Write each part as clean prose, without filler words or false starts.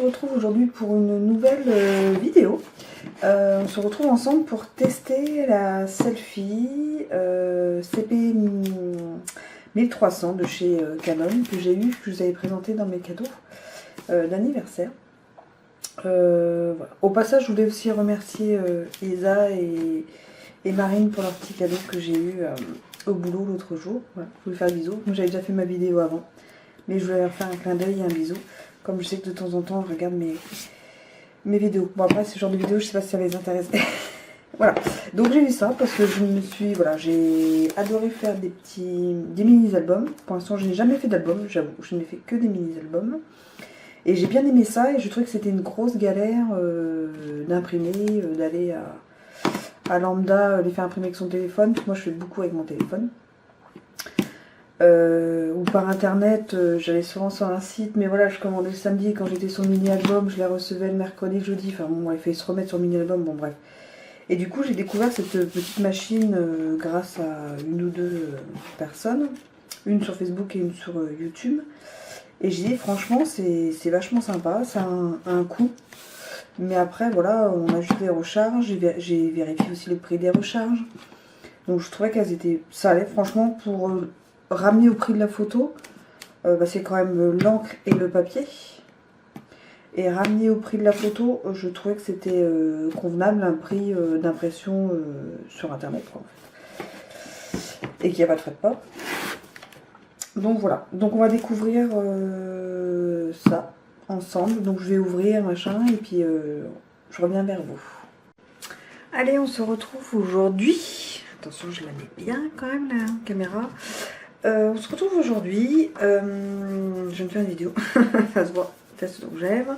retrouve aujourd'hui pour une nouvelle vidéo. On se retrouve ensemble pour tester la Selfie CP 1300 de chez Canon que j'ai eu, que je vous avais présenté dans mes cadeaux d'anniversaire. Voilà. Au passage, je voulais aussi remercier Isa et Marine pour leur petit cadeau que j'ai eu au boulot l'autre jour. Voilà. Je voulais faire un bisou. Moi, j'avais déjà fait ma vidéo avant, mais je voulais leur faire un clin d'œil et un bisou. Comme je sais que de temps en temps, je regarde mes vidéos. Bon, après, ce genre de vidéos, je sais pas si ça les intéresse. Voilà. Donc, j'ai eu ça parce que je me suis... Voilà, j'ai adoré faire des mini-albums. Pour l'instant, je n'ai jamais fait d'album, j'avoue. Je n'ai fait que des mini-albums. Et j'ai bien aimé ça et je trouvais que c'était une grosse galère d'imprimer, d'aller à Lambda les faire imprimer avec son téléphone. Moi, je fais beaucoup avec mon téléphone. Ou par internet, j'allais souvent sur un site, mais voilà, je commandais le samedi quand j'étais sur mini-album, je les recevais le mercredi, le jeudi, enfin bon, il fallait se remettre sur mini-album, bon bref. Et du coup, j'ai découvert cette petite machine grâce à une ou deux personnes, une sur Facebook et une sur YouTube. Et j'ai dit, franchement, c'est vachement sympa, ça a un coût. Mais après, voilà, on a juste des recharges, j'ai vérifié aussi le prix des recharges. Donc je trouvais qu'elles étaient... Ça allait, franchement, pour... ramener au prix de la photo, c'est quand même l'encre et le papier. Et ramener au prix de la photo, je trouvais que c'était convenable, un prix d'impression sur internet, quoi, en fait. Et qu'il n'y a pas de frais de port. Donc voilà, donc on va découvrir ça ensemble. Donc je vais ouvrir, machin, et puis je reviens vers vous. Allez, on se retrouve aujourd'hui. Attention, je la mets bien quand même, la caméra. On se retrouve aujourd'hui, je viens de faire une vidéo, ça se voit, test donc j'aime,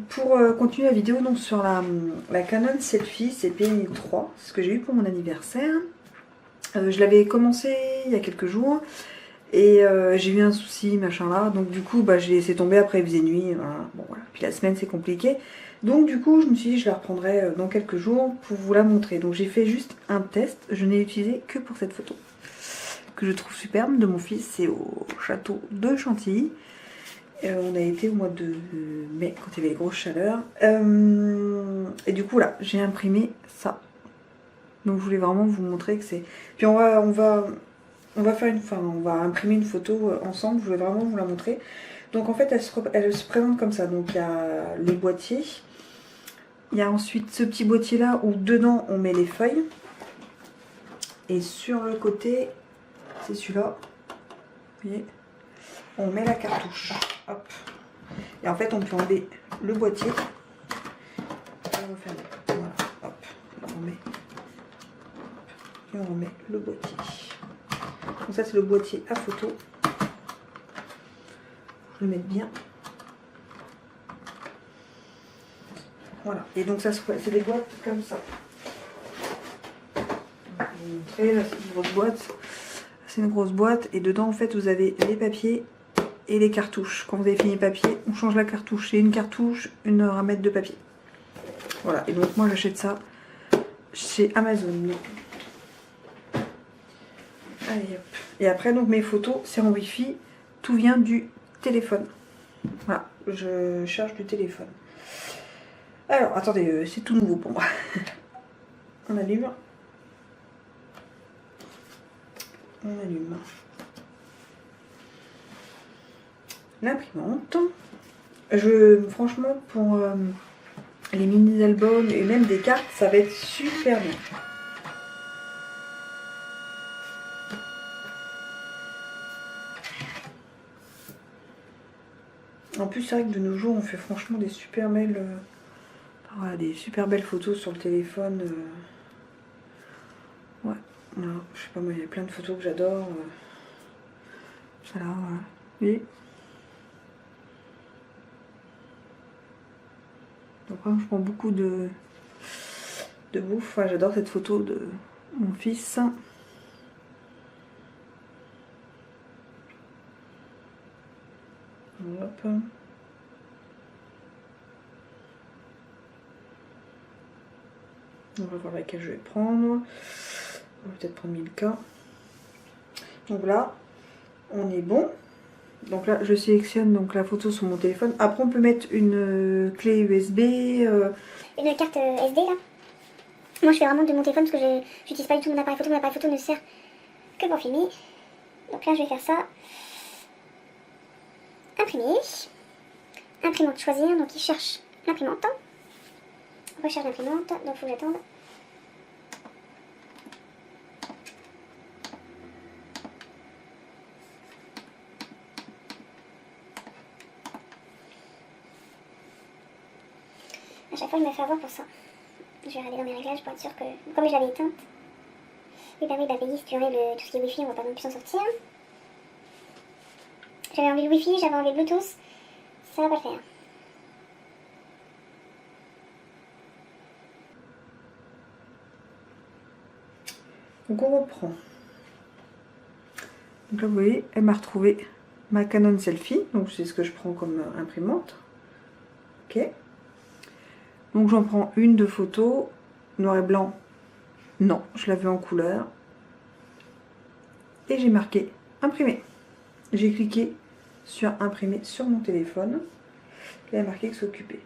pour continuer la vidéo donc sur la Canon Selfie CP 1003, c'est ce que j'ai eu pour mon anniversaire. Je l'avais commencé il y a quelques jours, et j'ai eu un souci, machin là, donc du coup bah, j'ai laissé tomber, après il faisait nuit, voilà. Bon, voilà. Puis la semaine c'est compliqué, donc du coup je me suis dit je la reprendrai dans quelques jours pour vous la montrer. Donc j'ai fait juste un test, je n'ai utilisé que pour cette photo que je trouve superbe de mon fils, c'est au château de Chantilly. On a été au mois de mai quand il y avait les grosses chaleurs. Et du coup là, j'ai imprimé ça. Donc je voulais vraiment vous montrer que c'est... Puis on va faire une... Enfin, on va imprimer une photo ensemble, je voulais vraiment vous la montrer. Donc en fait, elle se présente comme ça. Donc il y a les boîtiers. Il y a ensuite ce petit boîtier là où dedans on met les feuilles. Et sur le côté... c'est celui-là, vous voyez, on met la cartouche, hop, et en fait on peut enlever le boîtier, et on referme, voilà, hop, et on remet le boîtier. Donc ça c'est le boîtier à photo, je le mets bien, voilà, et donc ça c'est des boîtes comme ça. Je vais vous montrer, là c'est une grosse boîte. C'est une grosse boîte et dedans en fait vous avez les papiers et les cartouches. Quand vous avez fini les papiers, on change la cartouche. C'est une cartouche, une ramette de papier. Voilà, et donc moi j'achète ça chez Amazon. Allez hop. Et après donc mes photos, c'est en wifi, tout vient du téléphone. Voilà, je charge du téléphone. Alors attendez, c'est tout nouveau pour moi. On allume. On allume l'imprimante. Franchement, pour les mini-albums et même des cartes, ça va être super bien. En plus, c'est vrai que de nos jours, on fait franchement des super belles, voilà, des super belles photos sur le téléphone. Ouais. Voilà, je sais pas, moi il y a plein de photos que j'adore. Voilà, voilà. Oui. Donc vraiment, je prends beaucoup de bouffe. Ouais, j'adore cette photo de mon fils. Hop. On va voir laquelle je vais prendre. On va peut-être prendre 1000K. Donc là, on est bon. Donc là, je sélectionne donc la photo sur mon téléphone. Après, on peut mettre une clé USB. Une carte SD là. Moi, je fais vraiment de mon téléphone parce que je n'utilise pas du tout mon appareil photo. Mon appareil photo ne sert que pour filmer. Donc là, je vais faire ça. Imprimer. Imprimante choisir. Donc, il cherche l'imprimante. Recherche l'imprimante. Donc, il faut que j'attende. À chaque fois, il me fait avoir pour ça. Je vais regarder dans mes réglages pour être sûr que, comme je l'avais éteinte, il permet d'appuyer si tu enlèves tout ce qui est Wi-Fi, on va pas non plus s'en sortir. J'avais enlevé le Wi-Fi, j'avais enlevé le Bluetooth, ça va pas le faire. Donc on reprend. Donc là vous voyez, elle m'a retrouvé ma Canon Selfie, donc c'est ce que je prends comme imprimante. Ok. Donc j'en prends une de photo, noir et blanc. Non, je l'avais en couleur. Et j'ai marqué imprimer. J'ai cliqué sur imprimer sur mon téléphone. Et il y a marqué que s'occuper.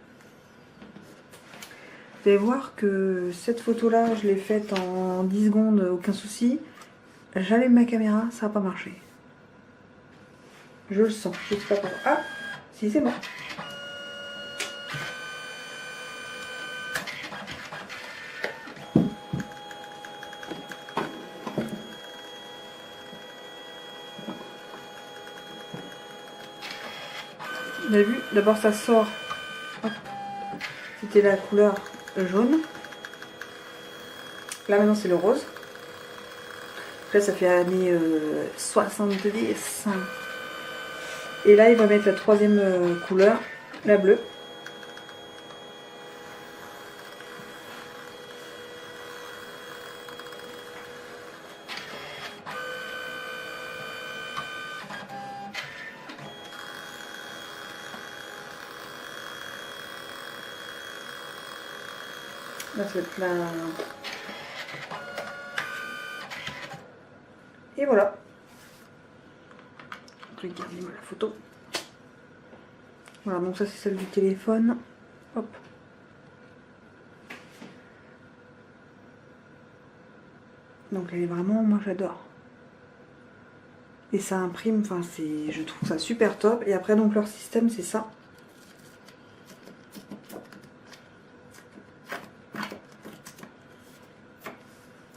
Vous allez voir que cette photo là, je l'ai faite en 10 secondes, aucun souci. J'allume ma caméra, ça n'a pas marché. Je le sens, je sais pas pourquoi. Ah, si c'est bon. Vous avez vu, d'abord ça sort. C'était la couleur jaune. Là maintenant c'est le rose. Là ça fait année 70. Et là il va mettre la troisième couleur, la bleue. Là, ça va être la... Et voilà. Regardez-moi la photo. Voilà, donc ça c'est celle du téléphone. Hop. Donc elle est vraiment, moi j'adore. Et ça imprime, enfin c'est, je trouve ça super top. Et après donc leur système c'est ça.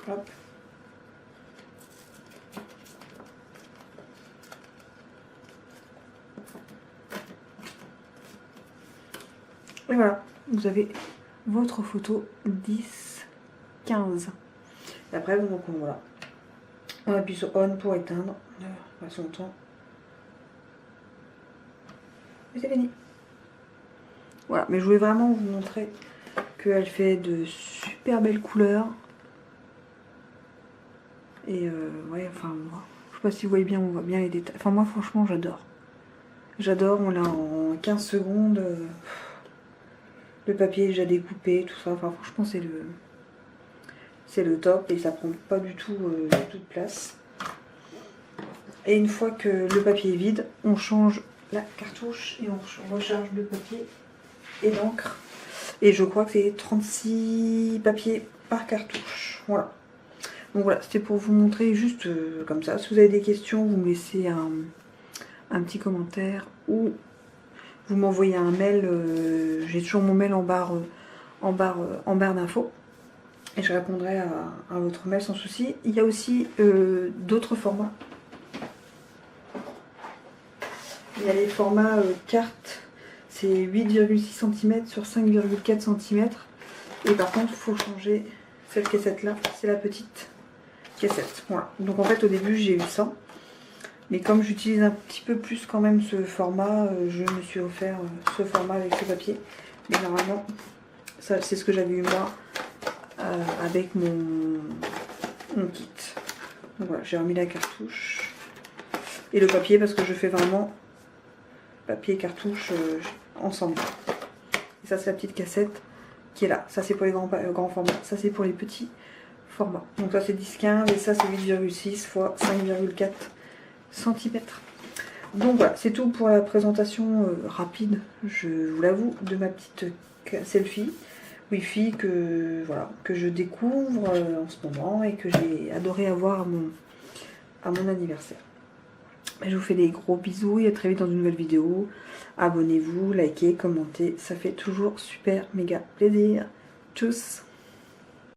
Hop. Et voilà, vous avez votre photo 10, 15. Et après, donc voilà. On appuie sur on pour éteindre. On passe son temps. Et c'est fini. Voilà, mais je voulais vraiment vous montrer qu'elle fait de super belles couleurs. Et ouais, enfin, je sais pas si vous voyez bien, on voit bien les détails. Enfin, moi, franchement, j'adore. J'adore, on l'a en 15 secondes. Le papier est déjà découpé, tout ça. Enfin, franchement, c'est le top et ça prend pas du tout toute place. Et une fois que le papier est vide, on change la cartouche et on recharge le papier et l'encre. Et je crois que c'est 36 papiers par cartouche. Voilà. Donc voilà, c'était pour vous montrer juste comme ça. Si vous avez des questions, vous me laissez un petit commentaire ou vous m'envoyez un mail. J'ai toujours mon mail en barre d'infos. Et je répondrai à votre mail sans souci. Il y a aussi d'autres formats. Il y a les formats cartes. C'est 8,6 cm sur 5,4 cm. Et par contre, il faut changer cette cassette-là. C'est la petite cassette. Voilà. Donc en fait, au début, j'ai eu ça. Mais comme j'utilise un petit peu plus quand même ce format, je me suis offert ce format avec ce papier. Mais normalement, c'est ce que j'avais eu moi avec mon kit. Donc voilà, j'ai remis la cartouche. Et le papier parce que je fais vraiment papier et cartouche ensemble. Et ça c'est la petite cassette qui est là. Ça c'est pour les grands formats. Ça c'est pour les petits formats. Donc ça c'est 10-15 et ça c'est 8,6 x 5,4 cm. Donc voilà, c'est tout pour la présentation rapide, je vous l'avoue, de ma petite selfie Wi-Fi que je découvre en ce moment et que j'ai adoré avoir à mon anniversaire. Je vous fais des gros bisous et à très vite dans une nouvelle vidéo. Abonnez-vous, likez, commentez, ça fait toujours super méga plaisir. Tchuss!